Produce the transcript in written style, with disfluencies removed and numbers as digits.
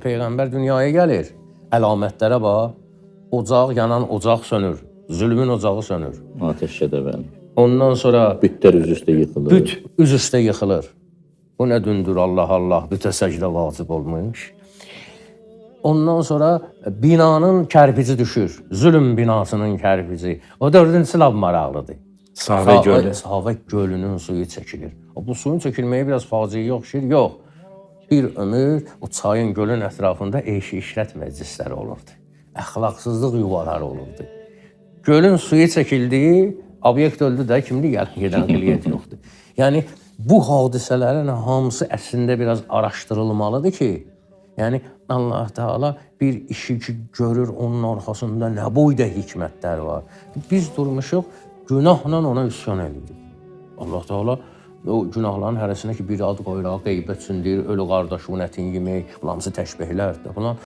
Peyğəmbər dünyaya gəlir. Əlamətlərə bax. Ocaq yanan ocaq sönür. Zülmün ocağı sönür. Ateş gedəvən. Ondan sonra Bütlər üz üstə yıxılır. büt üz üstə yıxılır. Bu nə dündür Allah Allah, bütə səcdə vacib olmuş. Ondan sonra binanın kərpici düşür. Zülm binasının kərpici. O 4-cü silah maraqlıdır. Savə gölü. Savə gölünün suyu çəkilir. Bu suyun çəkilməyi biraz faciəyə oxşayır. Yox. Bir ömür o çayın, gölün ətrafında eşi-işrət məclisləri olurdu. Əxlaqsızlıq yuvaları olurdu. Gölün suyu çəkildi, obyekt öldü də, kimdir gedən qiliyyət yoxdur. Yəni, bu hadisələrin hamısı əslində biraz araşdırılmalıdır ki, yəni Allah Teala bir işi ki görür, onun arxasında nə boyda hikmətlər var. Biz durmuşuq, günahla ona üsyan edirik. Allah Teala o günahların hərəsinə ki bir ad qoyur, qeybət üçün deyir, ölü qardaşımın ətini yemək, hamısı təşbihlərdir.